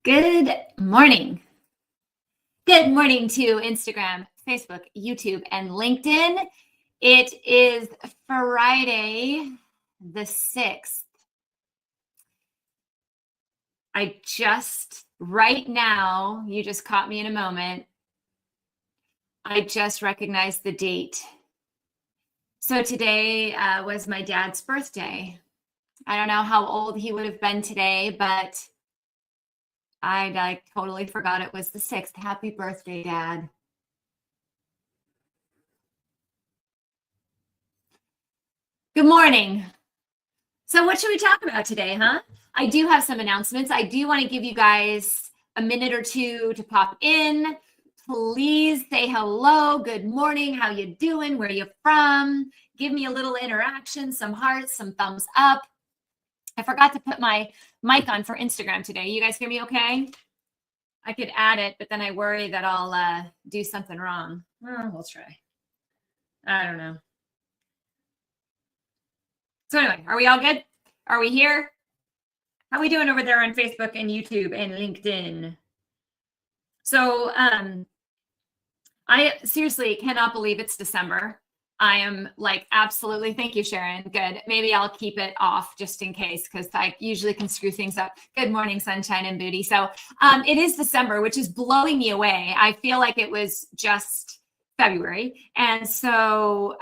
Good morning. Good morning to Instagram, Facebook, YouTube, and LinkedIn. It is Friday the 6th. Right now, you just caught me in a moment. I just recognized the date. So today was my dad's birthday. I don't know how old he would have been today, but I totally forgot it was the 6th. Happy birthday, Dad. Good morning. So what should we talk about today, huh? I do have some announcements. I do want to give you guys a minute or two to pop in. Please say hello, good morning, how you doing, where you from? Give me a little interaction, some hearts, some thumbs up. I forgot to put my mic on for Instagram today. You guys hear me okay? I could add it, but then I worry that I'll do something wrong. Well, we'll try. I don't know. So anyway, are we all good? Are we here? How are we doing over there on Facebook and YouTube and LinkedIn? So I seriously cannot believe it's December. I am like, absolutely. Thank you, Sharon. Good. Maybe I'll keep it off just in case, because I usually can screw things up. Good morning, sunshine and booty. So it is December, which is blowing me away. I feel like it was just February. And so,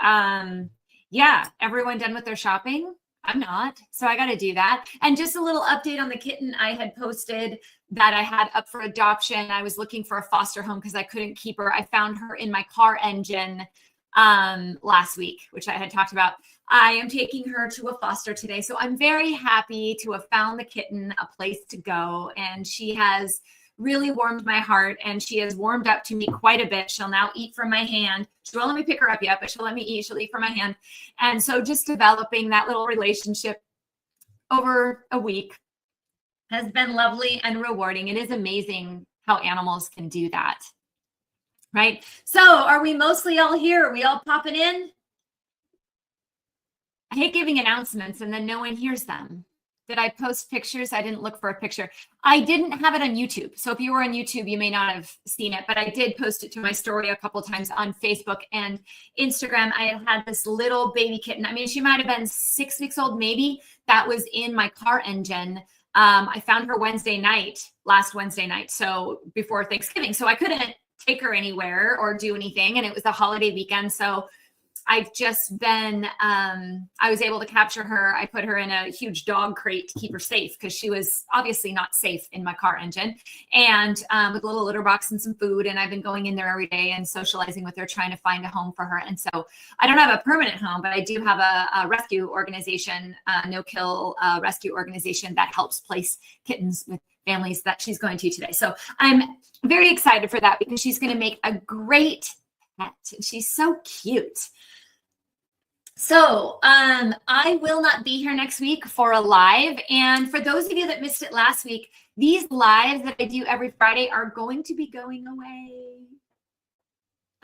yeah, everyone done with their shopping? I'm not. So I got to do that. And just a little update on the kitten I had posted that I had up for adoption. I was looking for a foster home because I couldn't keep her. I found her in my car engine last week, which I had talked about. I am taking her to a foster today. So I'm very happy to have found the kitten a place to go. And she has really warmed my heart, and she has warmed up to me quite a bit. She'll now eat from my hand. She won't let me pick her up yet, but she'll let me eat. She'll eat from my hand. And so just developing that little relationship over a week has been lovely and rewarding. It is amazing how animals can do that. Right? So are we mostly all here? Are we all popping in? I hate giving announcements and then no one hears them. Did I post pictures? I didn't look for a picture. I didn't have it on YouTube. So if you were on YouTube, you may not have seen it, but I did post it to my story a couple of times on Facebook and Instagram. I had this little baby kitten. I mean, she might have been 6 weeks old, maybe. That was in my car engine. I found her last Wednesday night. So before Thanksgiving. So I couldn't take her anywhere or do anything. And it was the holiday weekend. So I've just been, I was able to capture her. I put her in a huge dog crate to keep her safe because she was obviously not safe in my car engine, and with a little litter box and some food. And I've been going in there every day and socializing with her, trying to find a home for her. And so I don't have a permanent home, but I do have a rescue organization, no-kill rescue organization that helps place kittens with families that she's going to today. So I'm very excited for that because she's going to make a great pet. She's so cute. So I will not be here next week for a live. And for those of you that missed it last week, these lives that I do every Friday are going to be going away.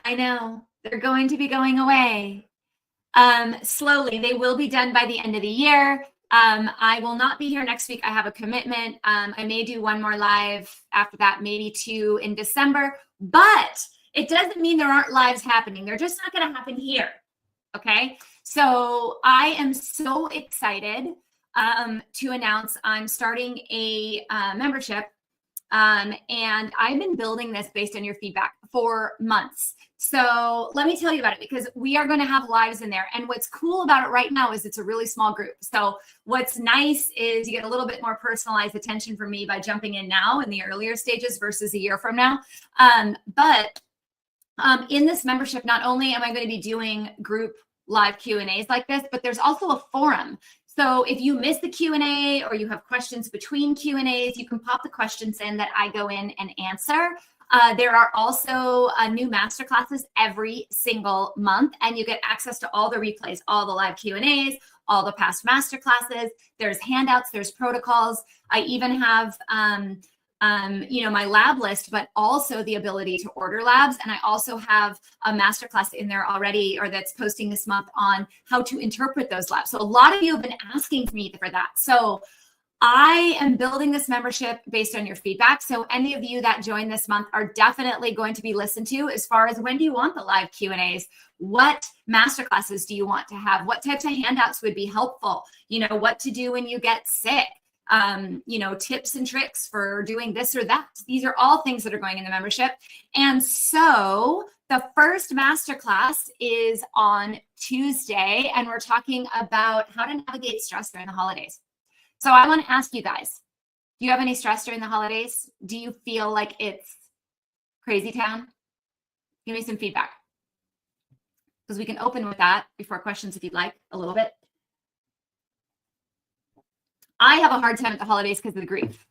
I know, they're going to be going away. Slowly. They will be done by the end of the year. I will not be here next week. I have a commitment. I may do one more live after that, maybe 2 in December, but it doesn't mean there aren't lives happening. They're just not going to happen here. Okay. So I am so excited to announce I'm starting a membership. And I've been building this based on your feedback for months. So let me tell you about it, because we are going to have lives in there. And what's cool about it right now is it's a really small group. So what's nice is you get a little bit more personalized attention from me by jumping in now in the earlier stages versus a year from now. But in this membership, not only am I going to be doing group live Q&As like this, but there's also a forum. So if you miss the Q&A or you have questions between Q&As, you can pop the questions in that I go in and answer. There are also new masterclasses every single month, and you get access to all the replays, all the live Q&As, all the past masterclasses. There's handouts, there's protocols. I even have my lab list, but also the ability to order labs. And I also have a masterclass in there already, or that's posting this month, on how to interpret those labs. So a lot of you have been asking me for that. So I am building this membership based on your feedback. So any of you that join this month are definitely going to be listened to as far as when do you want the live Q&As? What masterclasses do you want to have? What types of handouts would be helpful? What to do when you get sick? Tips and tricks for doing this or that. These are all things that are going in the membership. And so the first masterclass is on Tuesday, and we're talking about how to navigate stress during the holidays. So I want to ask you guys, do you have any stress during the holidays? Do you feel like it's crazy town? Give me some feedback, because we can open with that before questions if you'd like a little bit. I have a hard time at the holidays because of the grief.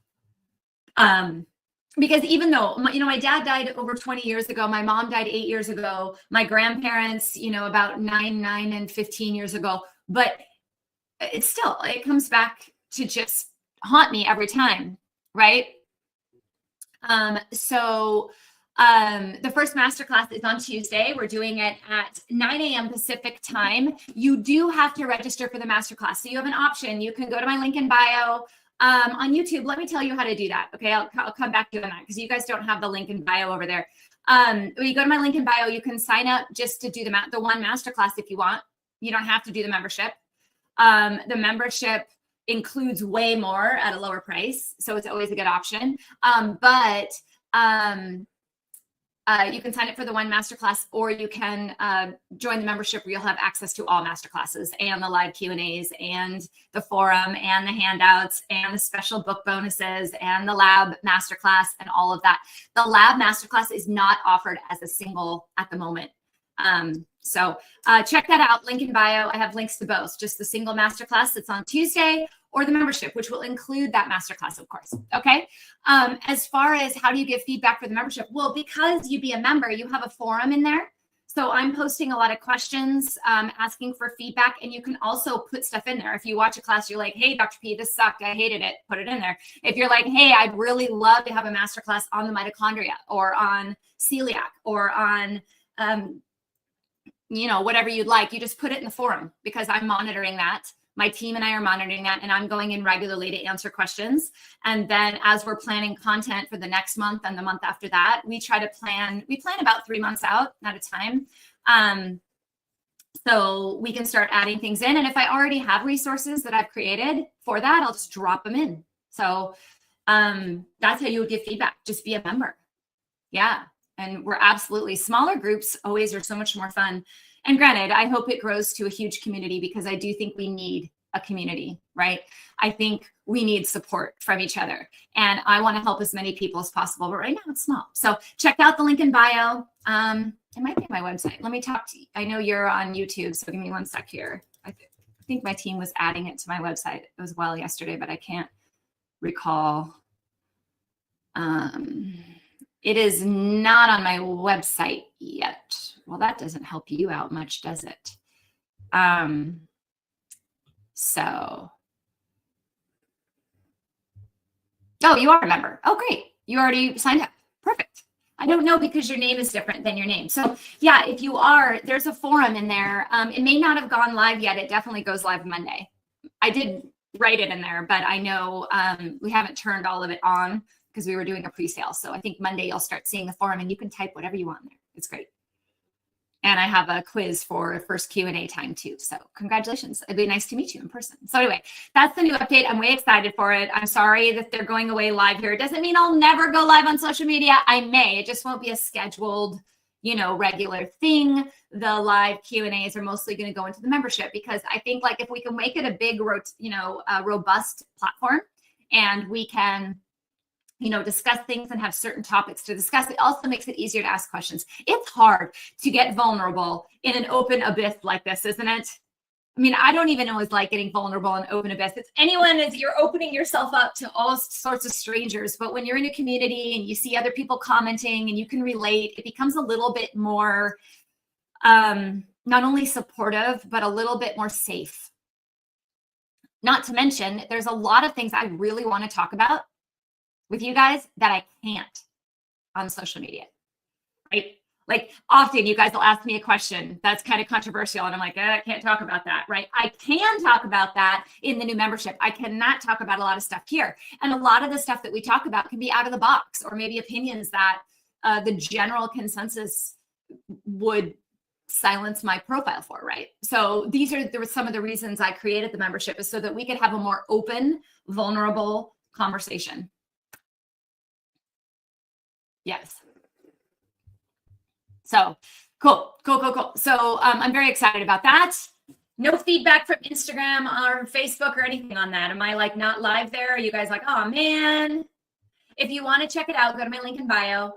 Because even though, my dad died over 20 years ago, my mom died 8 years ago, my grandparents, about 9 and 15 years ago, but it comes back to just haunt me every time, right? The first masterclass is on Tuesday. We're doing it at 9 a.m. Pacific time. You do have to register for the masterclass. So you have an option. You can go to my link in bio on YouTube. Let me tell you how to do that. Okay, I'll come back to that because you guys don't have the link in bio over there. When you go to my link in bio, you can sign up just to do the one masterclass if you want. You don't have to do the membership. The membership includes way more at a lower price, so it's always a good option. You can sign up for the one masterclass, or you can join the membership where you'll have access to all masterclasses and the live Q&As and the forum and the handouts and the special book bonuses and the lab masterclass and all of that. The lab masterclass is not offered as a single at the moment. So check that out. Link in bio. I have links to both, just the single masterclass that's on Tuesday or the membership, which will include that masterclass, of course. Okay. As far as how do you give feedback for the membership? Well, because you be a member, you have a forum in there. So I'm posting a lot of questions, asking for feedback, and you can also put stuff in there. If you watch a class, you're like, hey, Dr. P, this sucked. I hated it. Put it in there. If you're like, hey, I'd really love to have a masterclass on the mitochondria or on celiac or on, whatever you'd like, you just put it in the forum, because I'm monitoring that. My team and I are monitoring that, and I'm going in regularly to answer questions. And then as we're planning content for the next month and the month after that, we plan about 3 months out at a time. So we can start adding things in. And if I already have resources that I've created for that, I'll just drop them in. So that's how you would give feedback. Just be a member. Yeah. And we're absolutely, smaller groups always are so much more fun. And granted, I hope it grows to a huge community, because I do think we need a community, right? I think we need support from each other, and I want to help as many people as possible, but right now it's small. So check out the link in bio. It might be on my website. Let me talk to you. I know you're on YouTube, so give me one sec here. I think my team was adding it to my website as well yesterday, but I can't recall. It is not on my website yet. Well, that doesn't help you out much, does it? Oh, you are a member. Oh, great. You already signed up. Perfect. I don't know, because your name is different than your name. So yeah, if you are, there's a forum in there. It may not have gone live yet. It definitely goes live Monday. I did write it in there, but I know we haven't turned all of it on because we were doing a pre-sale. So I think Monday you'll start seeing the forum, and you can type whatever you want in there. It's great. And I have a quiz for first Q&A time too. So congratulations. It'd be nice to meet you in person. So anyway, that's the new update. I'm way excited for it. I'm sorry that they're going away live here. It doesn't mean I'll never go live on social media. I may. It just won't be a scheduled, regular thing. The live Q&As are mostly going to go into the membership, because I think, like, if we can make it a big, robust platform, and we can discuss things and have certain topics to discuss, it also makes it easier to ask questions. It's hard to get vulnerable in an open abyss like this, isn't it? I mean, I don't even know what it's like getting vulnerable in open abyss. You're opening yourself up to all sorts of strangers. But when you're in a community and you see other people commenting and you can relate, it becomes a little bit more, not only supportive, but a little bit more safe. Not to mention, there's a lot of things I really want to talk about with you guys that I can't on social media, right? Like often you guys will ask me a question that's kind of controversial and I'm like, I can't talk about that, right? I can talk about that in the new membership. I cannot talk about a lot of stuff here. And a lot of the stuff that we talk about can be out of the box, or maybe opinions that the general consensus would silence my profile for, right? So there were some of the reasons I created the membership, is so that we could have a more open, vulnerable conversation. Yes. So cool. So I'm very excited about that. No feedback from Instagram or Facebook or anything on that. Am I like not live there? Are you guys like, oh man? If you want to check it out, go to my link in bio.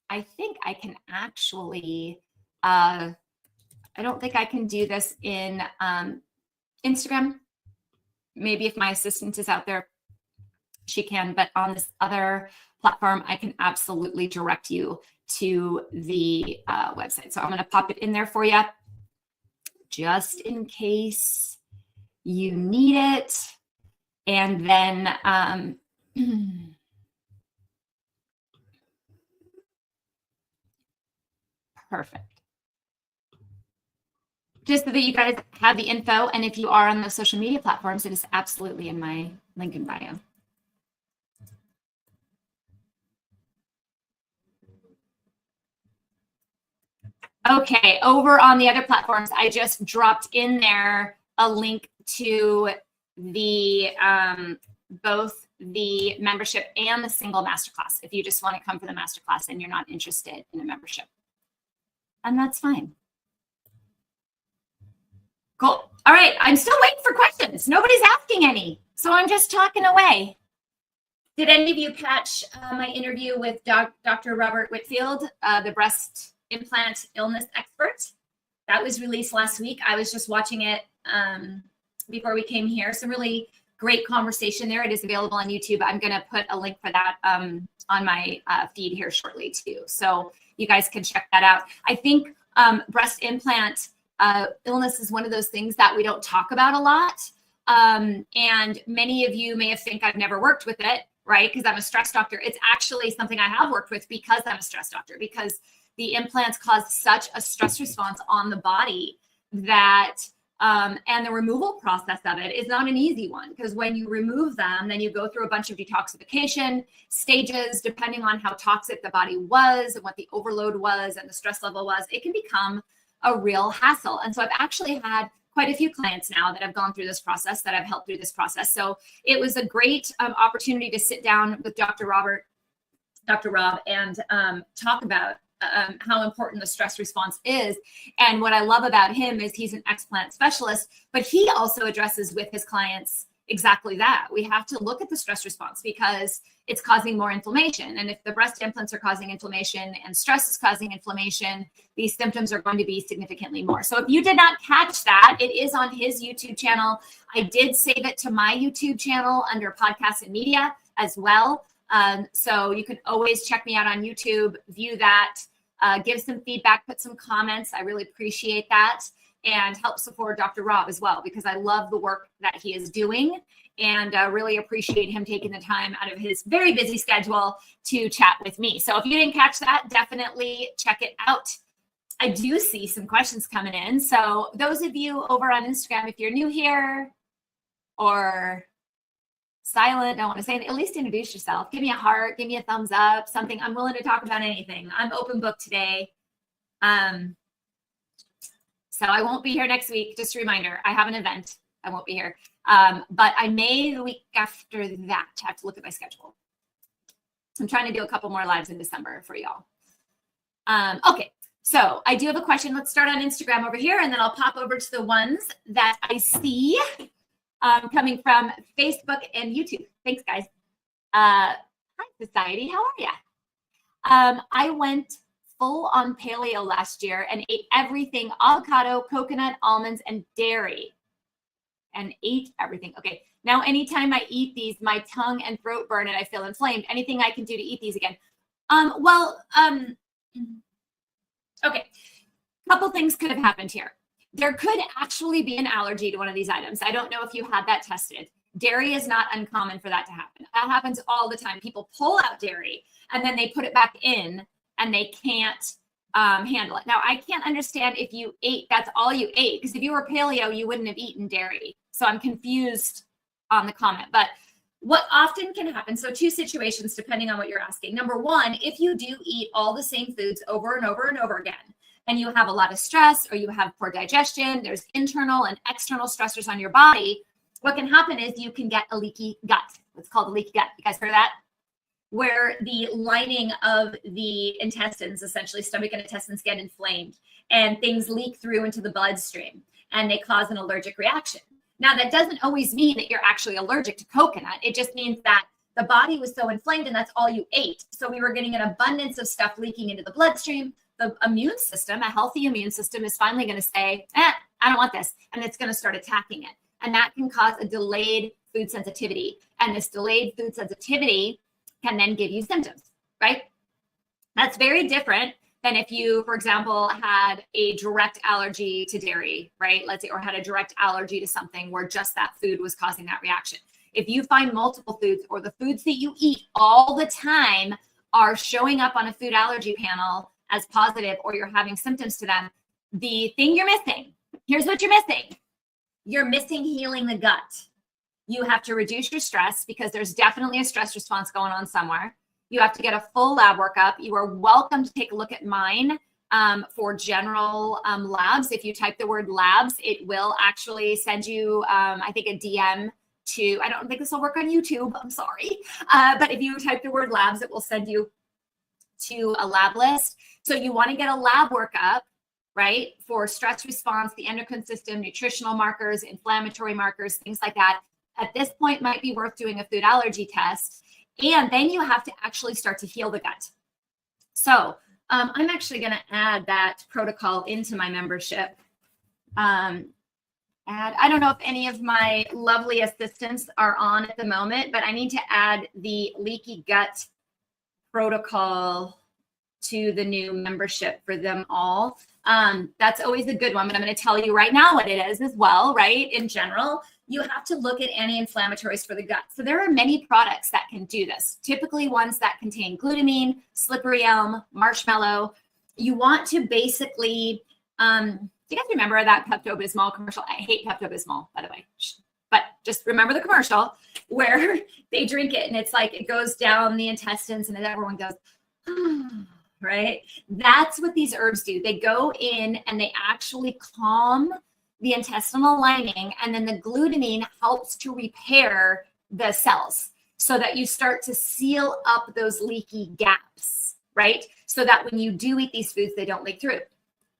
I think I can actually, I don't think I can do this in Instagram. Maybe if my assistant is out there, she can, but on this other platform, I can absolutely direct you to the website. So I'm going to pop it in there for you, just in case you need it. And then, perfect. Just so that you guys have the info. And if you are on the social media platforms, it is absolutely in my link in bio. Okay, over on the other platforms, I just dropped in there a link to the both the membership and the single masterclass, if you just want to come for the masterclass and you're not interested in a membership. And that's fine. Cool. All right, I'm still waiting for questions. Nobody's asking any, so I'm just talking away. Did any of you catch my interview with Dr. Robert Whitfield, the breast implant illness expert? That was released last week. I was just watching it before we came here. Some really great conversation there. It is available on YouTube. I'm going to put a link for that on my feed here shortly too. So you guys can check that out. I think breast implant illness is one of those things that we don't talk about a lot. And many of you may have think I've never worked with it, right? Because I'm a stress doctor. It's actually something I have worked with because I'm a stress doctor, because the implants cause such a stress response on the body that, and the removal process of it is not an easy one, because when you remove them, then you go through a bunch of detoxification stages, depending on how toxic the body was and what the overload was and the stress level was. It can become a real hassle. And so I've actually had quite a few clients now that have gone through this process, that I've helped through this process. So it was a great opportunity to sit down with Dr. Rob, and talk about how important the stress response is. And what I love about him is he's an explant specialist, but he also addresses with his clients exactly that. We have to look at the stress response because it's causing more inflammation. And if the breast implants are causing inflammation and stress is causing inflammation, these symptoms are going to be significantly more. So if you did not catch that, it is on his YouTube channel. I did save it to my YouTube channel under podcasts and media as well. So you can always check me out on YouTube, view that, give some feedback, put some comments. I really appreciate that, and help support Dr. Rob as well, because I love the work that he is doing, and really appreciate him taking the time out of his very busy schedule to chat with me. So if you didn't catch that, definitely check it out. I do see some questions coming in. So those of you over on Instagram, if you're new here or silent, don't want to say it, at least introduce yourself. Give me a heart, give me a thumbs up, something. I'm willing to talk about anything. I'm open book today. So I won't be here next week. Just a reminder, I have an event. I won't be here. But I may the week after that. I have to look at my schedule. I'm trying to do a couple more lives in December for y'all. Okay, so I do have a question. Let's start on Instagram over here, and then I'll pop over to the ones that I see coming from Facebook and YouTube. Thanks, guys. Hi, Society. How are you? I went full on paleo last year and ate everything: avocado, coconut, almonds, and dairy. And ate everything. Okay. Now, anytime I eat these, my tongue and throat burn and I feel inflamed. Anything I can do to eat these again? Okay. Couple things could have happened here. There could actually be an allergy to one of these items. I don't know if you had that tested. Dairy is not uncommon for that to happen. That happens all the time. People pull out dairy and then they put it back in and they can't handle it. Now, I can't understand if you ate, that's all you ate, because if you were paleo, you wouldn't have eaten dairy. So I'm confused on the comment. But what often can happen, so two situations depending on what you're asking. Number one, if you do eat all the same foods over and over and over again, and you have a lot of stress or you have poor digestion, there's internal and external stressors on your body, what can happen is you can get a leaky gut. It's called a leaky gut. You guys heard of that? Where the lining of the intestines, essentially stomach and intestines, get inflamed and things leak through into the bloodstream and they cause an allergic reaction. Now, that doesn't always mean that you're actually allergic to coconut. It just means that the body was so inflamed and that's all you ate. So we were getting an abundance of stuff leaking into the bloodstream. The immune system, a healthy immune system, is finally going to say, I don't want this. And it's going to start attacking it. And that can cause a delayed food sensitivity. And this delayed food sensitivity can then give you symptoms, right? That's very different than if you, for example, had a direct allergy to dairy, right? Let's say, or had a direct allergy to something where just that food was causing that reaction. If you find multiple foods or the foods that you eat all the time are showing up on a food allergy panel as positive, or you're having symptoms to them, the thing you're missing, here's what you're missing. You're missing healing the gut. You have to reduce your stress because there's definitely a stress response going on somewhere. You have to get a full lab workup. You are welcome to take a look at mine for general labs. If you type the word labs, it will actually send you, I think, a DM to, I don't think this will work on YouTube, I'm sorry. But if you type the word labs, it will send you to a lab list. So you want to get a lab workup, right, for stress response, the endocrine system, nutritional markers, inflammatory markers, things like that. At this point, might be worth doing a food allergy test. And then you have to actually start to heal the gut. So I'm actually going to add that protocol into my membership. I don't know if any of my lovely assistants are on at the moment, but I need to add the leaky gut protocol to the new membership for them all. That's always a good one, but I'm going to tell you right now what it is as well, right? In general, you have to look at anti-inflammatories for the gut. So there are many products that can do this, typically ones that contain glutamine, slippery elm, marshmallow. You want to basically, do you guys remember that Pepto-Bismol commercial? I hate Pepto-Bismol, by the way, but just remember the commercial where they drink it and it's like it goes down the intestines and everyone goes, right? That's what these herbs do. They go in and they actually calm the intestinal lining, and then the glutamine helps to repair the cells so that you start to seal up those leaky gaps, right? So that when you do eat these foods, they don't leak through.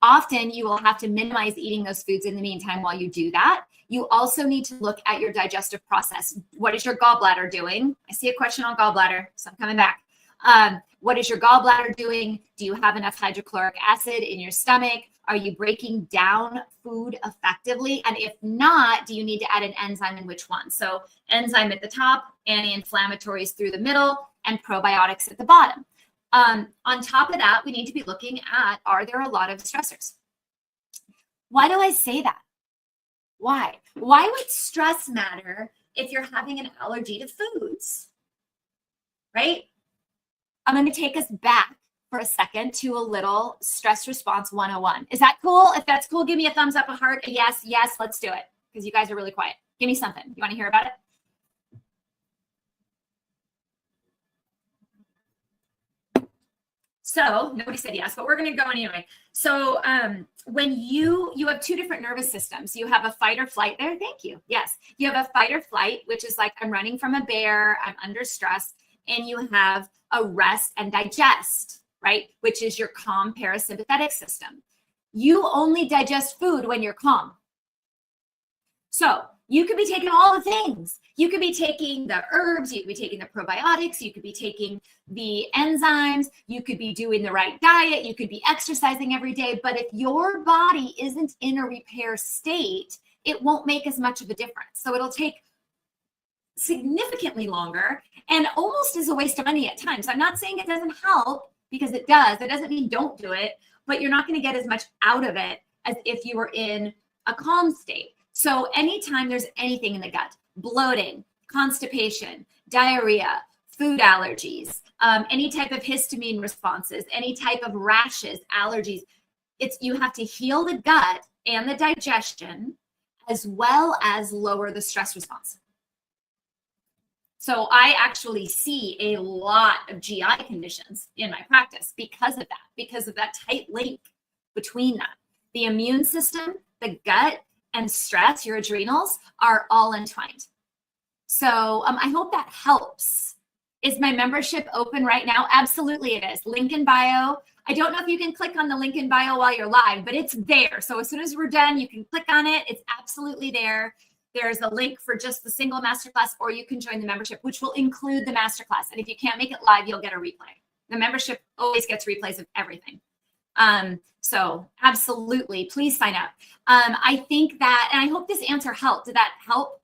Often you will have to minimize eating those foods in the meantime while you do that. You also need to look at your digestive process. What is your gallbladder doing? I see a question on gallbladder, so I'm coming back. What is your gallbladder doing? Do you have enough hydrochloric acid in your stomach? Are you breaking down food effectively? And if not, do you need to add an enzyme, and which one? So enzyme at the top, anti-inflammatories through the middle, and probiotics at the bottom. On top of that, we need to be looking at, are there a lot of stressors? Why do I say that? Why? Why would stress matter if you're having an allergy to foods, right? I'm going to take us back for a second to a little stress response 101. Is that cool? If that's cool, give me a thumbs up, a heart, a yes, let's do it. Because you guys are really quiet. Give me something. You want to hear about it? So nobody said yes, but we're going to go anyway. So when you have two different nervous systems, you have a fight or flight there. Thank you. Yes. You have a fight or flight, which is like I'm running from a bear, I'm under stress, and you have a rest and digest, right? Which is your calm parasympathetic system. You only digest food when you're calm. So you could be taking all the things. You could be taking the herbs, you could be taking the probiotics, you could be taking the enzymes, you could be doing the right diet, you could be exercising every day. But if your body isn't in a repair state, it won't make as much of a difference. So it'll take significantly longer and almost is a waste of money at times. I'm not saying it doesn't help, because it does. It doesn't mean don't do it, but you're not going to get as much out of it as if you were in a calm state. So anytime there's anything in the gut, bloating, constipation, diarrhea, food allergies, any type of histamine responses, any type of rashes, allergies, you have to heal the gut and the digestion as well as lower the stress response. So I actually see a lot of GI conditions in my practice because of that tight link between that. The immune system, the gut, and stress, your adrenals, are all entwined. So I hope that helps. Is my membership open right now? Absolutely it is. Link in bio. I don't know if you can click on the link in bio while you're live, but it's there. So as soon as we're done, you can click on it. It's absolutely there. There's a link for just the single masterclass, or you can join the membership, which will include the masterclass. And if you can't make it live, you'll get a replay. The membership always gets replays of everything. So absolutely, please sign up. I think that, and I hope this answer helped. Did that help?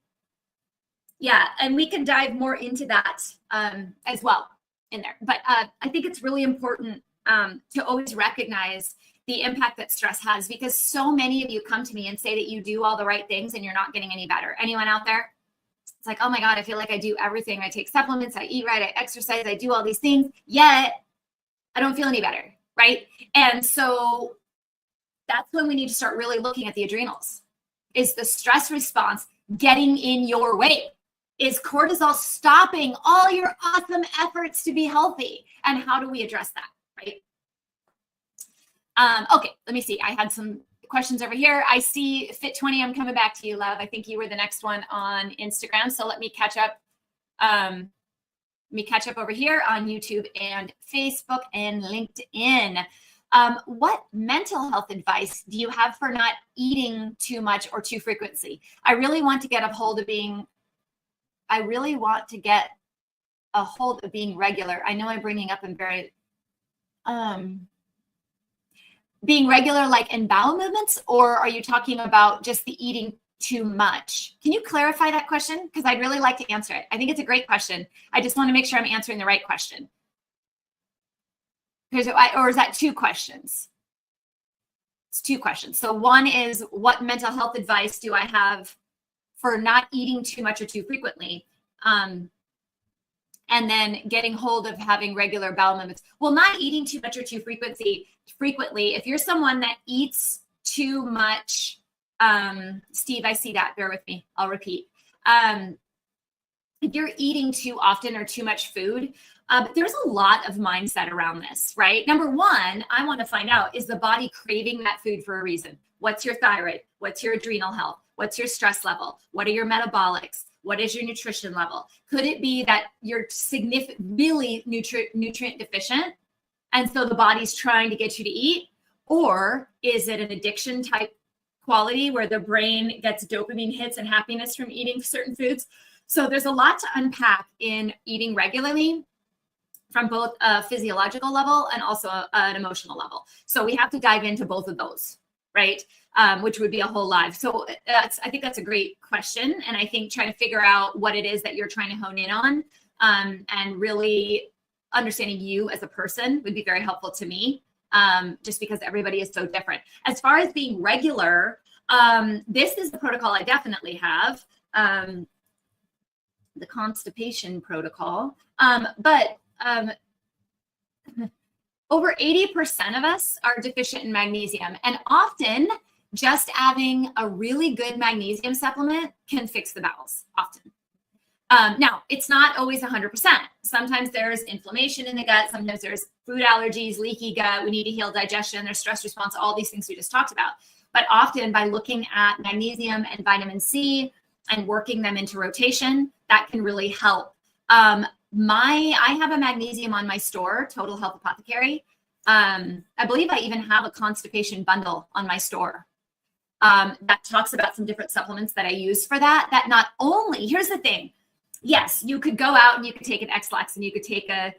Yeah, and we can dive more into that as well in there. But I think it's really important to always recognize the impact that stress has, because so many of you come to me and say that you do all the right things and you're not getting any better. Anyone out there? It's like, oh my God, I feel like I do everything. I take supplements, I eat right, I exercise, I do all these things, yet I don't feel any better, right? And so that's when we need to start really looking at the adrenals. Is the stress response getting in your way? Is cortisol stopping all your awesome efforts to be healthy? And how do we address that, right? Okay, let me see. I had some questions over here. I see Fit20. I'm coming back to you, love. I think you were the next one on Instagram. So let me catch up. Over here on YouTube and Facebook and LinkedIn. What mental health advice do you have for not eating too much or too frequently? I really want to get a hold of being regular. I know I'm bringing up in very, being regular, like in bowel movements, or are you talking about just the eating too much? Can you clarify that question? Because I'd really like to answer it. I think it's a great question. I just want to make sure I'm answering the right question. Or is that two questions? It's two questions. So one is, what mental health advice do I have for not eating too much or too frequently? And then getting hold of having regular bowel movements. Well, not eating too much or too frequently, if you're someone that eats too much, Steve, I see that, bear with me, I'll repeat. If you're eating too often or too much food, there's a lot of mindset around this, right? Number one, I want to find out, is the body craving that food for a reason? What's your thyroid? What's your adrenal health? What's your stress level? What are your metabolics? What is your nutrition level? Could it be that you're really nutrient deficient, and so the body's trying to get you to eat? Or is it an addiction type quality where the brain gets dopamine hits and happiness from eating certain foods? So there's a lot to unpack in eating regularly, from both a physiological level and also an emotional level. So we have to dive into both of those, right? Which would be a whole live. So I think that's a great question. And I think trying to figure out what it is that you're trying to hone in on, and really understanding you as a person would be very helpful to me, just because everybody is so different. As far as being regular, this is the protocol I definitely have, the constipation protocol. But over 80% of us are deficient in magnesium, and often just having a really good magnesium supplement can fix the bowels often. Now, it's not always 100%. Sometimes there's inflammation in the gut. Sometimes there's food allergies, leaky gut. We need to heal digestion. There's stress response, all these things we just talked about. But often by looking at magnesium and vitamin C and working them into rotation, that can really help. I have a magnesium on my store, Total Health Apothecary. I believe I even have a constipation bundle on my store that talks about some different supplements that I use for that. That not only, here's the thing. Yes, you could go out and you could take an X-Lax and you could take a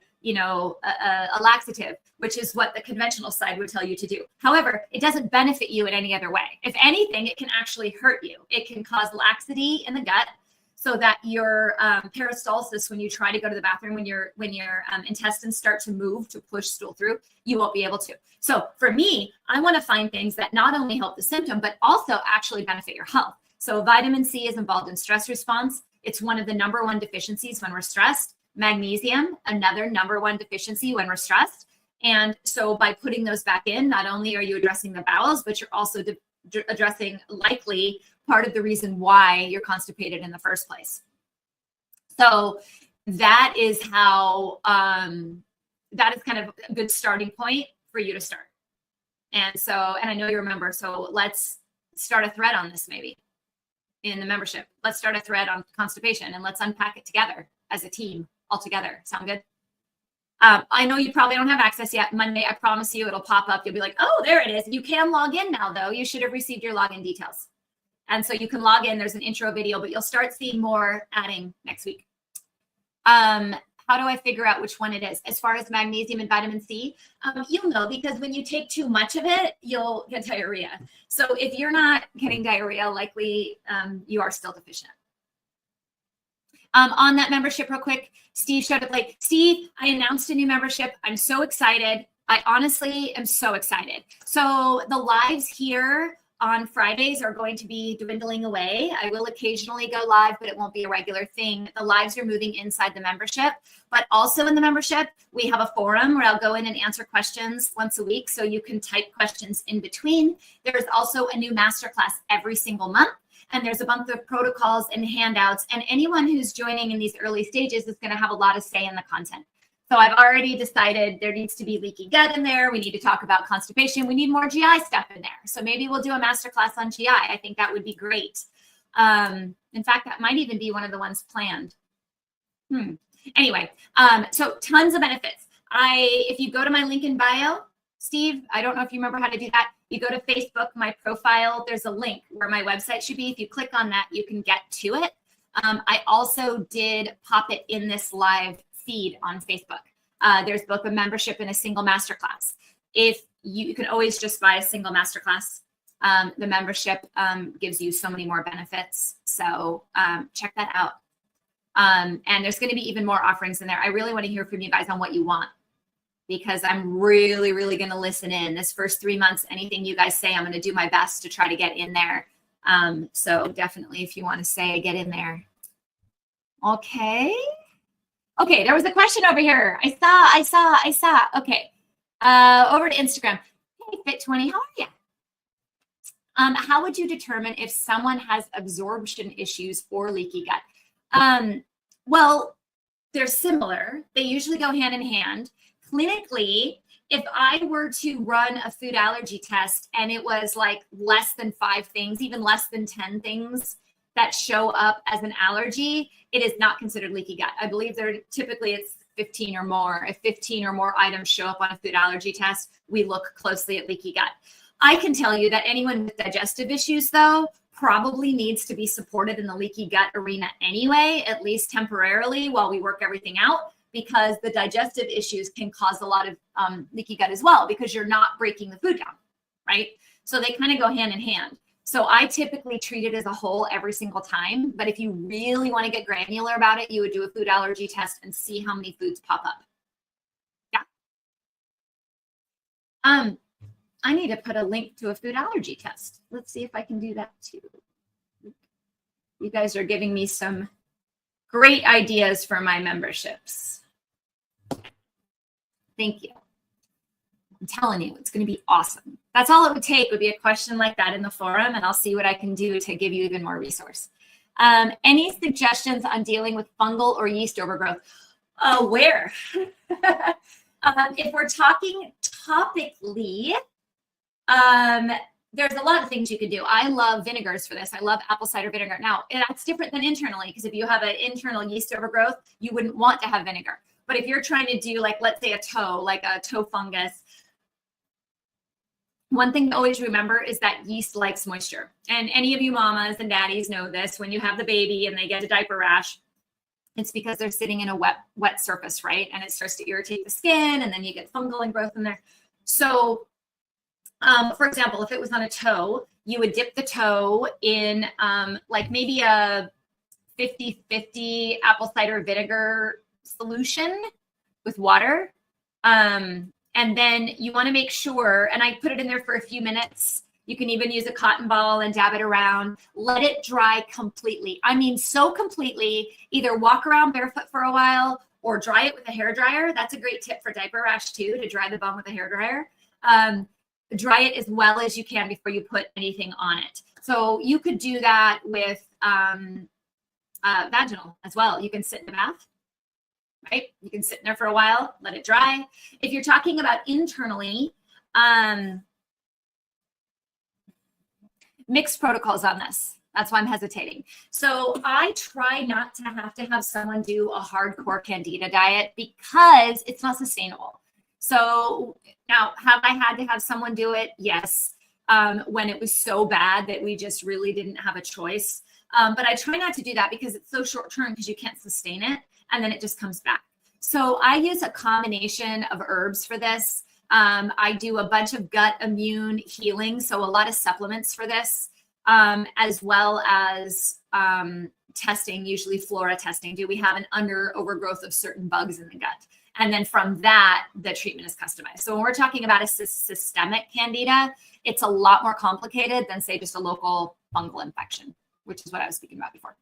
laxative, which is what the conventional side would tell you to do. However, it doesn't benefit you in any other way. If anything, it can actually hurt you. It can cause laxity in the gut, so that your peristalsis, when you try to go to the bathroom, when your intestines start to move to push stool through, you won't be able to. So for me, I want to find things that not only help the symptom, but also actually benefit your health. So vitamin C is involved in stress response. It's one of the number one deficiencies when we're stressed. Magnesium, another number one deficiency when we're stressed. And so by putting those back in, not only are you addressing the bowels, but you're also addressing likely part of the reason why you're constipated in the first place. So that is how, that is kind of a good starting point for you to start. And so, and I know you remember, so let's start a thread on this maybe in the membership. Let's start a thread on constipation and let's unpack it together as a team all together. Sound good? I know you probably don't have access yet. Monday, I promise you it'll pop up. You'll be like, oh, there it is. You can log in now though. You should have received your login details. And so you can log in. There's an intro video, but you'll start seeing more adding next week. How do I figure out which one it is? As far as magnesium and vitamin C, you'll know because when you take too much of it, you'll get diarrhea. So if you're not getting diarrhea, likely you are still deficient. On that membership real quick, Steve showed up like, Steve, I announced a new membership. I'm so excited. I honestly am so excited. So the lives here on Fridays are going to be dwindling away. I will occasionally go live, but it won't be a regular thing. The lives are moving inside the membership, but also in the membership, we have a forum where I'll go in and answer questions once a week. So you can type questions in between. There's also a new masterclass every single month. And there's a bunch of protocols and handouts. And anyone who's joining in these early stages is going to have a lot of say in the content. So I've already decided there needs to be leaky gut in there. We need to talk about constipation. We need more GI stuff in there. So maybe we'll do a masterclass on GI. I think that would be great. In fact, that might even be one of the ones planned. Anyway, so tons of benefits. If you go to my link in bio, Steve, I don't know if you remember how to do that. You go to Facebook, my profile, there's a link where my website should be. If you click on that, you can get to it. I also did pop it in this live feed on Facebook. There's both a membership and a single masterclass. If you can always just buy a single masterclass. The membership gives you so many more benefits. So check that out. And there's going to be even more offerings in there. I really want to hear from you guys on what you want, because I'm really, really going to listen in. This first 3 months, anything you guys say, I'm going to do my best to try to get in there. So definitely if you want to say, get in there. Okay. Okay, there was a question over here. I saw. Okay. Over to Instagram. Hey, Fit20, how are you? How would you determine if someone has absorption issues or leaky gut? Well, they're similar. They usually go hand in hand. Clinically, if I were to run a food allergy test and it was like less than 5 things, even less than 10 things that show up as an allergy, it is not considered leaky gut. I believe typically it's 15 or more. If 15 or more items show up on a food allergy test, we look closely at leaky gut. I can tell you that anyone with digestive issues, though, probably needs to be supported in the leaky gut arena anyway, at least temporarily while we work everything out, because the digestive issues can cause a lot of leaky gut as well, because you're not breaking the food down, right? So they kind of go hand in hand. So I typically treat it as a whole every single time. But if you really want to get granular about it, you would do a food allergy test and see how many foods pop up. Yeah. I need to put a link to a food allergy test. Let's see if I can do that too. You guys are giving me some great ideas for my memberships. Thank you. I'm telling you, it's going to be awesome. That's all it would take, would be a question like that in the forum, and I'll see what I can do to give you even more resource. Any suggestions on dealing with fungal or yeast overgrowth? Where? If we're talking topically, there's a lot of things you could do. I love vinegars for this. I love apple cider vinegar. Now, that's different than internally, because if you have an internal yeast overgrowth, you wouldn't want to have vinegar. But if you're trying to do, like, let's say a toe fungus, one thing to always remember is that yeast likes moisture. And any of you mamas and daddies know this. When you have the baby and they get a diaper rash, it's because they're sitting in a wet surface, right? And it starts to irritate the skin, and then you get fungal and growth in there. So, for example, if it was on a toe, you would dip the toe in like maybe a 50-50 apple cider vinegar solution with water. And then you want to make sure, and I put it in there for a few minutes, You can even use a cotton ball and dab it around. Let it dry completely. I mean, so completely, either walk around barefoot for a while or dry it with a hair dryer. That's a great tip for diaper rash too, to dry the bum with a hair dryer. Dry it as well as you can before you put anything on it. So you could do that with vaginal as well. You can sit in the bath, right? You can sit in there for a while, let it dry. If you're talking about internally, mixed protocols on this. That's why I'm hesitating. So I try not to have someone do a hardcore candida diet because it's not sustainable. So now, have I had to have someone do it? Yes. When it was so bad that we just really didn't have a choice. But I try not to do that because it's so short term because you can't sustain it and then it just comes back. So I use a combination of herbs for this. I do a bunch of gut immune healing, so a lot of supplements for this, as well as testing, usually flora testing. Do we have an overgrowth of certain bugs in the gut? And then from that, the treatment is customized. So when we're talking about a systemic candida, it's a lot more complicated than, say, just a local fungal infection, which is what I was speaking about before.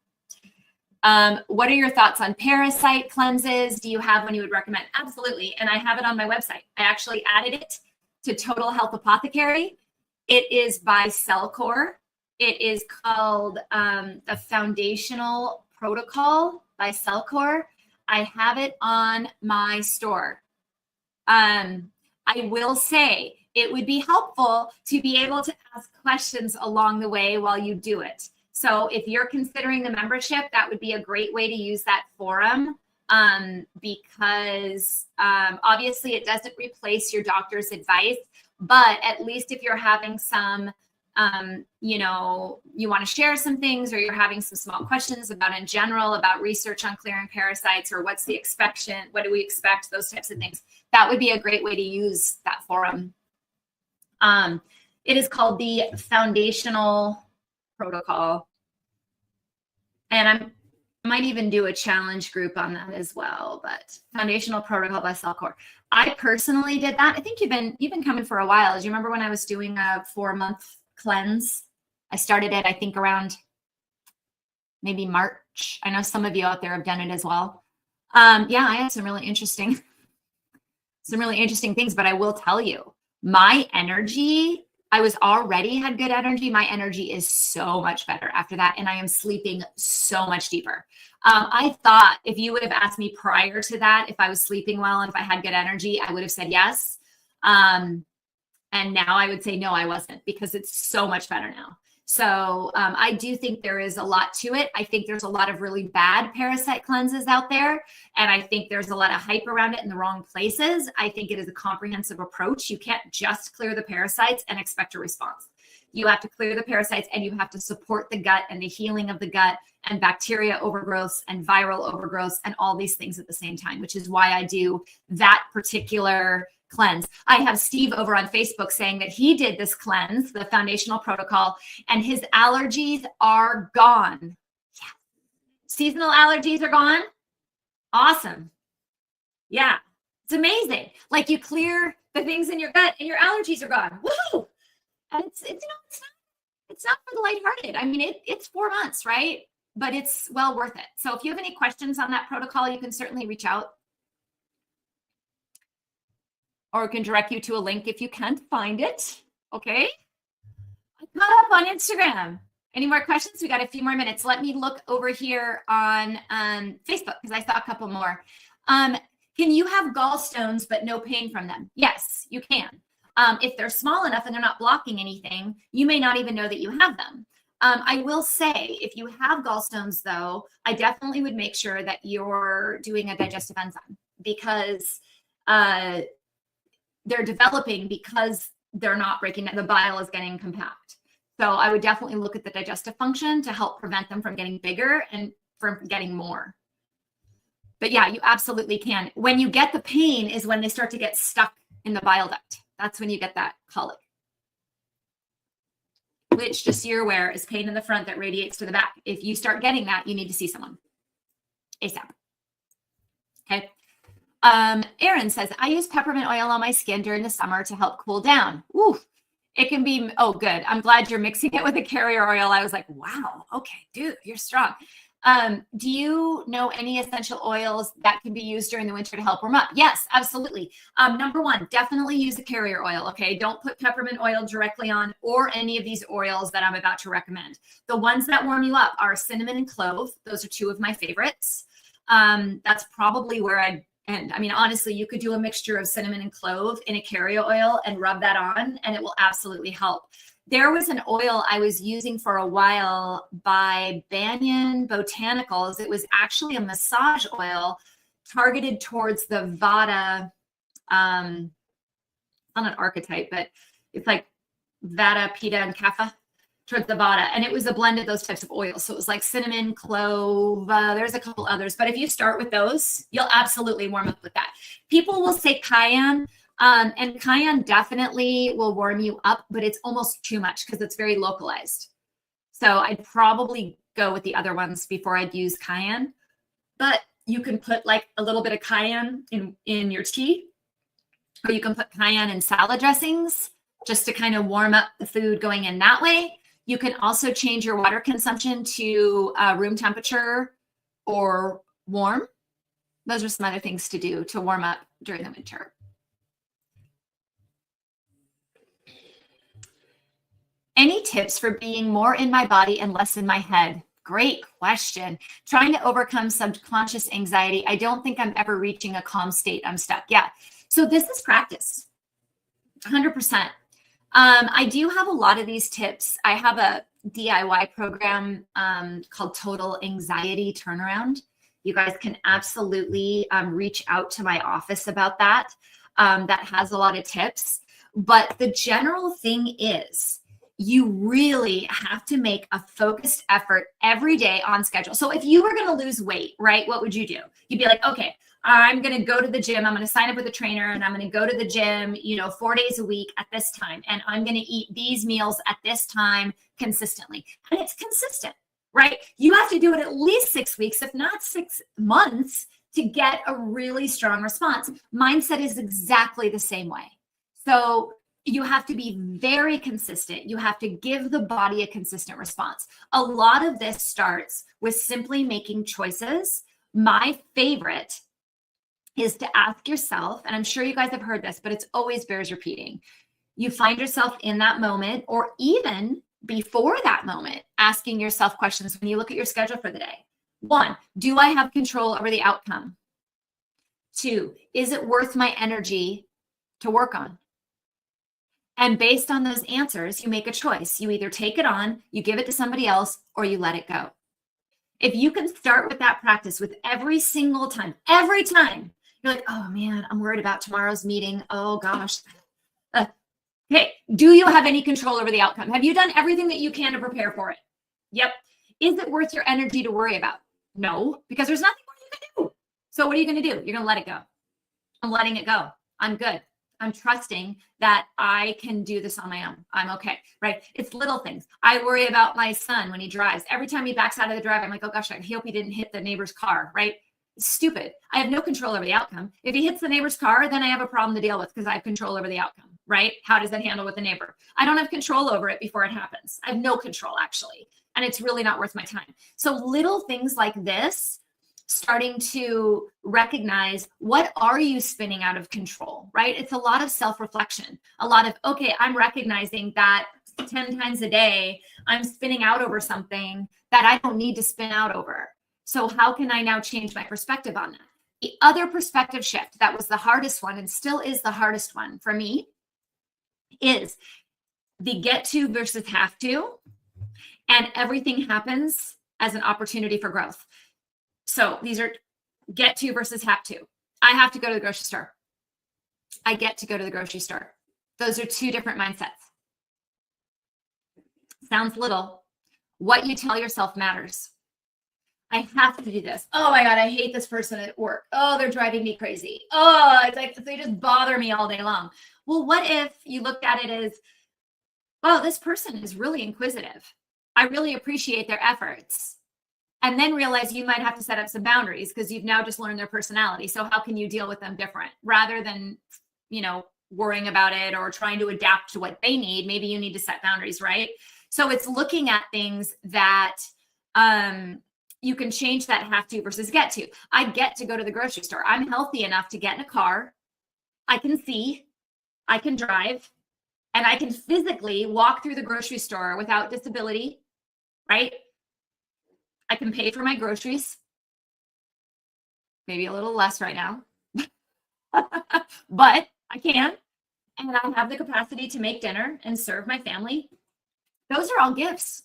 What are your thoughts on parasite cleanses? Do you have one you would recommend? Absolutely. And I have it on my website. I actually added it to Total Health Apothecary. It is by Cellcore. It is called the Foundational Protocol by Cellcore. I have it on my store. I will say it would be helpful to be able to ask questions along the way while you do it. So if you're considering the membership, that would be a great way to use that forum, because obviously it doesn't replace your doctor's advice, but at least if you're having some, you want to share some things, or you're having some small questions about in general, about research on clearing parasites, or what's the expectation, what do we expect, those types of things, that would be a great way to use that forum. It is called the Foundational Protocol. And I might even do a challenge group on that as well, but Foundational Protocol by Cellcore. I personally did that. I think you've been coming for a while. Do you remember when I was doing a 4-month cleanse? I started it, I think, around maybe March. I know some of you out there have done it as well. Yeah, I had some really interesting things, but I will tell you, my energy, I was already had good energy. My energy is so much better after that. And I am sleeping so much deeper. I thought if you would have asked me prior to that, if I was sleeping well and if I had good energy, I would have said yes. And now I would say, no, I wasn't, because it's so much better now. So I do think there is a lot to it. I think there's a lot of really bad parasite cleanses out there. And I think there's a lot of hype around it in the wrong places. I think it is a comprehensive approach. You can't just clear the parasites and expect a response. You have to clear the parasites and you have to support the gut and the healing of the gut and bacteria overgrowths and viral overgrowths and all these things at the same time, which is why I do that particular cleanse. I have Steve over on Facebook saying that he did this cleanse, the Foundational Protocol, and his allergies are gone. Yeah. Seasonal allergies are gone. Awesome. Yeah. It's amazing. Like, you clear the things in your gut and your allergies are gone. Woohoo! And it's not for the lighthearted. I mean, it's 4 months, right? But it's well worth it. So if you have any questions on that protocol, you can certainly reach out. Or can direct you to a link if you can't find it. Okay. I caught up on Instagram. Any more questions? We got a few more minutes. Let me look over here on Facebook, because I saw a couple more. Can you have gallstones but no pain from them? Yes, you can. If they're small enough and they're not blocking anything, you may not even know that you have them. I will say, if you have gallstones, though, I definitely would make sure that you're doing a digestive enzyme, because they're developing because they're not breaking it. The bile is getting compact. So I would definitely look at the digestive function to help prevent them from getting bigger and from getting more. But yeah, you absolutely can. When you get the pain is when they start to get stuck in the bile duct. That's when you get that colic, which, just so you're aware, is pain in the front that radiates to the back. If you start getting that, you need to see someone ASAP. Okay. Erin says, I use peppermint oil on my skin during the summer to help cool down. Ooh, It can be, oh, good. I'm glad you're mixing it with a carrier oil. I was like, wow, okay, dude, you're strong. Do you know any essential oils that can be used during the winter to help warm up? Yes, absolutely. Number one, definitely use a carrier oil, okay? Don't put peppermint oil directly on or any of these oils that I'm about to recommend. The ones that warm you up are cinnamon and clove. Those are two of my favorites. That's probably where I'd end. I mean, honestly, you could do a mixture of cinnamon and clove in a carrier oil and rub that on, and it will absolutely help. There was an oil I was using for a while by Banyan Botanicals. It was actually a massage oil targeted towards the Vata, not an archetype, but it's like Vata, Pitta, and Kapha, towards the Vata. And it was a blend of those types of oils. So it was like cinnamon, clove, there's a couple others. But if you start with those, you'll absolutely warm up with that. People will say cayenne. And cayenne definitely will warm you up, but it's almost too much because it's very localized. So I'd probably go with the other ones before I'd use cayenne. But you can put like a little bit of cayenne in your tea, or you can put cayenne in salad dressings just to kind of warm up the food going in that way. You can also change your water consumption to room temperature or warm. Those are some other things to do to warm up during the winter. Any tips for being more in my body and less in my head? Great question. Trying to overcome subconscious anxiety. I don't think I'm ever reaching a calm state. I'm stuck. Yeah. So this is practice. 100%. I do have a lot of these tips. I have a DIY program called Total Anxiety Turnaround. You guys can absolutely reach out to my office about that. That has a lot of tips. But the general thing is, you really have to make a focused effort every day on schedule. So if you were going to lose weight, right, what would you do? You'd be like, okay, I'm going to go to the gym. I'm going to sign up with a trainer and I'm going to go to the gym, 4 days a week at this time. And I'm going to eat these meals at this time consistently. And it's consistent, right? You have to do it at least 6 weeks, if not 6 months, to get a really strong response. Mindset is exactly the same way. So you have to be very consistent. You have to give the body a consistent response. A lot of this starts with simply making choices. My favorite is to ask yourself, and I'm sure you guys have heard this, but it's always bears repeating. You find yourself in that moment, or even before that moment, asking yourself questions when you look at your schedule for the day. 1, do I have control over the outcome? 2, is it worth my energy to work on? And based on those answers, you make a choice. You either take it on, you give it to somebody else, or you let it go. If you can start with that practice with every single time, you're like, oh man, I'm worried about tomorrow's meeting. Oh gosh. Okay, do you have any control over the outcome? Have you done everything that you can to prepare for it? Yep. Is it worth your energy to worry about? No, because there's nothing more you can do. So what are you going to do? You're going to let it go. I'm letting it go. I'm good. I'm trusting that I can do this on my own. I'm okay, right? It's little things. I worry about my son when he drives. Every time he backs out of the drive, I'm like, oh gosh, I hope he didn't hit the neighbor's car, right? It's stupid. I have no control over the outcome. If he hits the neighbor's car, then I have a problem to deal with because I have control over the outcome, right? How does that handle with the neighbor? I don't have control over it before it happens. I have no control actually. And it's really not worth my time. So little things like this, starting to recognize, what are you spinning out of control, right? It's a lot of self-reflection, a lot of, okay, I'm recognizing that 10 times a day, I'm spinning out over something that I don't need to spin out over. So how can I now change my perspective on that? The other perspective shift that was the hardest one and still is the hardest one for me is the get to versus have to, and everything happens as an opportunity for growth. So these are get to versus have to. I have to go to the grocery store. I get to go to the grocery store. Those are two different mindsets. Sounds little. What you tell yourself matters. I have to do this. Oh my God, I hate this person at work. Oh, they're driving me crazy. Oh, it's like they just bother me all day long. Well, what if you looked at it as, oh, this person is really inquisitive. I really appreciate their efforts. And then realize you might have to set up some boundaries because you've now just learned their personality. So how can you deal with them different rather than, worrying about it or trying to adapt to what they need. Maybe you need to set boundaries, right? So it's looking at things that you can change that have to versus get to. I get to go to the grocery store. I'm healthy enough to get in a car. I can see, I can drive, and I can physically walk through the grocery store without disability, right? I can pay for my groceries, maybe a little less right now, but I can. And I have the capacity to make dinner and serve my family. Those are all gifts.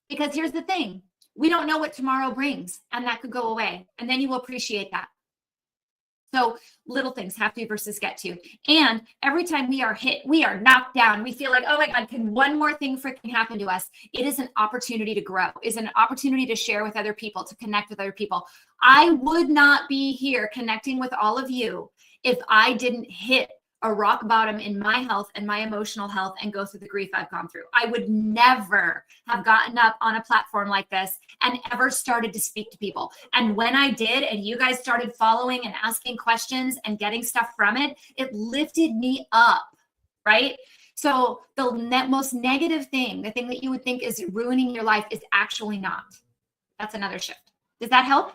Because here's the thing, we don't know what tomorrow brings, and that could go away. And then you will appreciate that. So little things, have to versus get to. And every time we are hit, we are knocked down, we feel like, oh my God, can one more thing freaking happen to us? It is an opportunity to grow, is an opportunity to share with other people, to connect with other people. I would not be here connecting with all of you if I didn't hit a rock bottom in my health and my emotional health and go through the grief I've gone through. I would never have gotten up on a platform like this and ever started to speak to people. And when I did, and you guys started following and asking questions and getting stuff from it, it lifted me up, right? So the most negative thing, the thing that you would think is ruining your life, is actually not. That's another shift. Does that help?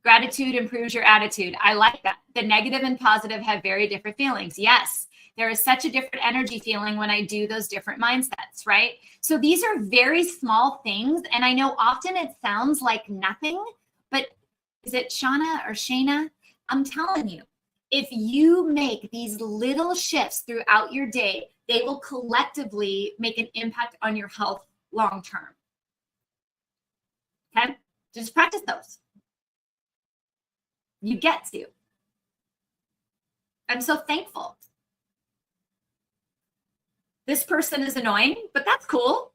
Gratitude improves your attitude. I like that. The negative and positive have very different feelings. Yes, there is such a different energy feeling when I do those different mindsets, right? So these are very small things. And I know often it sounds like nothing, but is it Shauna or Shayna? I'm telling you, if you make these little shifts throughout your day, they will collectively make an impact on your health long term. Okay? Just practice those. You get to. I'm so thankful. This person is annoying, but that's cool.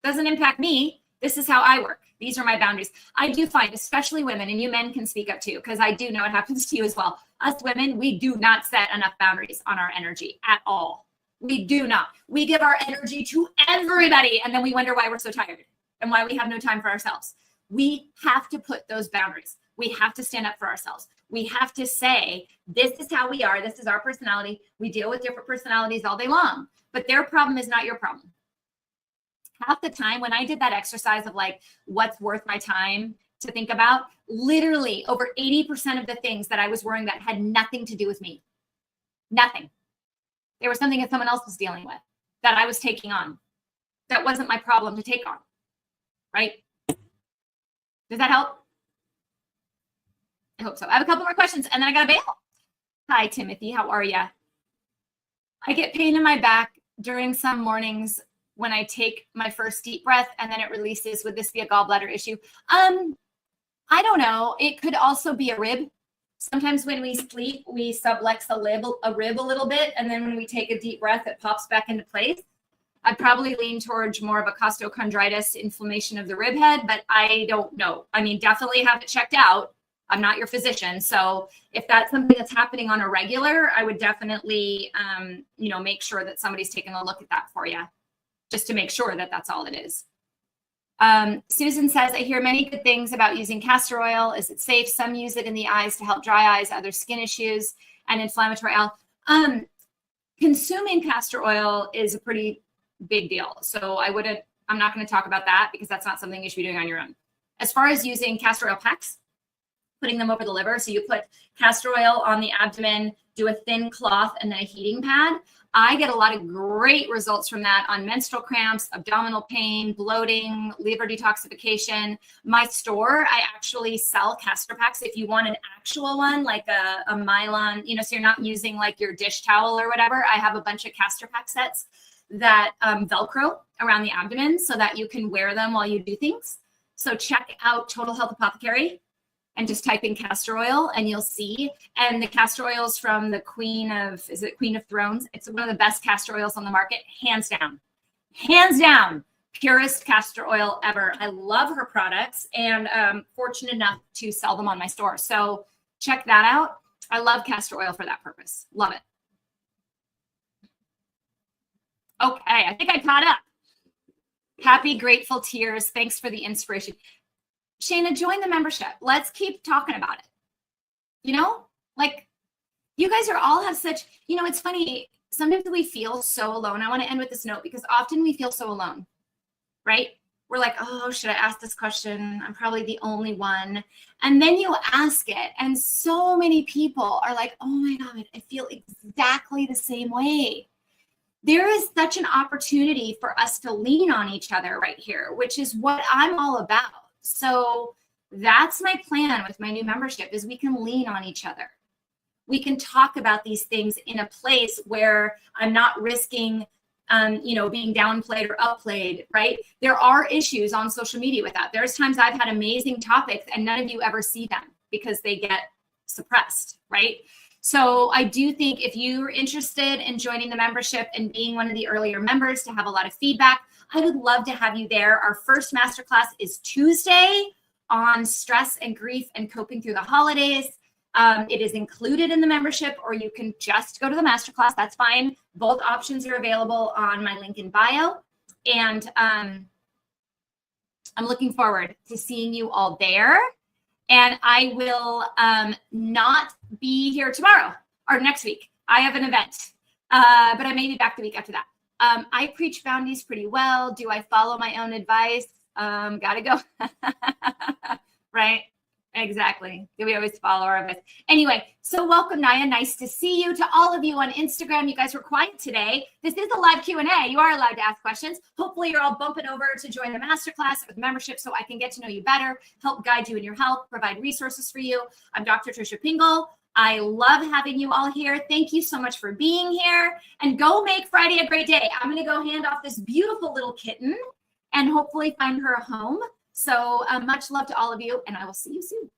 Doesn't impact me. This is how I work. These are my boundaries. I do find, especially women, and you men can speak up too, because I do know it happens to you as well. Us women, we do not set enough boundaries on our energy at all. We do not. We give our energy to everybody, and then we wonder why we're so tired and why we have no time for ourselves. We have to put those boundaries. We have to stand up for ourselves. We have to say, this is how we are. This is our personality. We deal with different personalities all day long, but their problem is not your problem. Half the time when I did that exercise of like, what's worth my time to think about, literally over 80% of the things that I was worrying about had nothing to do with me. Nothing. There was something that someone else was dealing with that I was taking on. That wasn't my problem to take on, right? Does that help? I hope so. I have a couple more questions and then I got to bail. Hi, Timothy. How are you? I get pain in my back during some mornings when I take my first deep breath and then it releases. Would this be a gallbladder issue? I don't know. It could also be a rib. Sometimes when we sleep, we sublux a rib a little bit. And then when we take a deep breath, it pops back into place. I'd probably lean towards more of a costochondritis, inflammation of the rib head, but I don't know. I mean, definitely have it checked out. I'm not your physician. So if that's something that's happening on a regular, I would definitely, make sure that somebody's taking a look at that for you, just to make sure that that's all it is. Susan says, I hear many good things about using castor oil. Is it safe? Some use it in the eyes to help dry eyes, other skin issues, and inflammatory oil. Consuming castor oil is a pretty big deal. So I'm not going to talk about that because that's not something you should be doing on your own. As far as using castor oil packs, putting them over the liver. So you put castor oil on the abdomen, do a thin cloth and then a heating pad. I get a lot of great results from that on menstrual cramps, abdominal pain, bloating, liver detoxification. My store, I actually sell castor packs. If you want an actual one, like a Mylan, so you're not using like your dish towel or whatever, I have a bunch of castor pack sets that Velcro around the abdomen so that you can wear them while you do things. So check out Total Health Apothecary and just type in castor oil and you'll see. And the castor oils from the Queen of Thrones. It's one of the best castor oils on the market, hands down, purest castor oil ever. I love her products and fortunate enough to sell them on my store. So check that out. I love castor oil for that purpose. Love it. Okay, I think I caught up. Happy, grateful tears. Thanks for the inspiration. Shayna, join the membership. Let's keep talking about it. You guys are all have such, it's funny. Sometimes we feel so alone. I want to end with this note because often we feel so alone, right? We're like, oh, should I ask this question? I'm probably the only one. And then you ask it. And so many people are like, oh my God, I feel exactly the same way. There is such an opportunity for us to lean on each other right here, which is what I'm all about. So that's my plan with my new membership is we can lean on each other. We can talk about these things in a place where I'm not risking being downplayed or upplayed, right? There are issues on social media with that. There's times I've had amazing topics and none of you ever see them because they get suppressed, right? So I do think if you're interested in joining the membership and being one of the earlier members to have a lot of feedback, I would love to have you there. Our first masterclass is Tuesday on stress and grief and coping through the holidays. It is included in the membership, or you can just go to the masterclass. That's fine. Both options are available on my link in bio. And I'm looking forward to seeing you all there. And I will not be here tomorrow or next week. I have an event, but I may be back the week after that. I preach boundaries pretty well. Do I follow my own advice? Gotta go. Right? Exactly. Do we always follow our advice? Anyway, so welcome, Naya. Nice to see you. To all of you on Instagram, you guys were quiet today. This is a live Q&A. You are allowed to ask questions. Hopefully you're all bumping over to join the masterclass or the membership so I can get to know you better, help guide you in your health, provide resources for you. I'm Dr. Tricia Pingel. I love having you all here. Thank you so much for being here. And go make Friday a great day. I'm going to go hand off this beautiful little kitten and hopefully find her a home. So much love to all of you, and I will see you soon.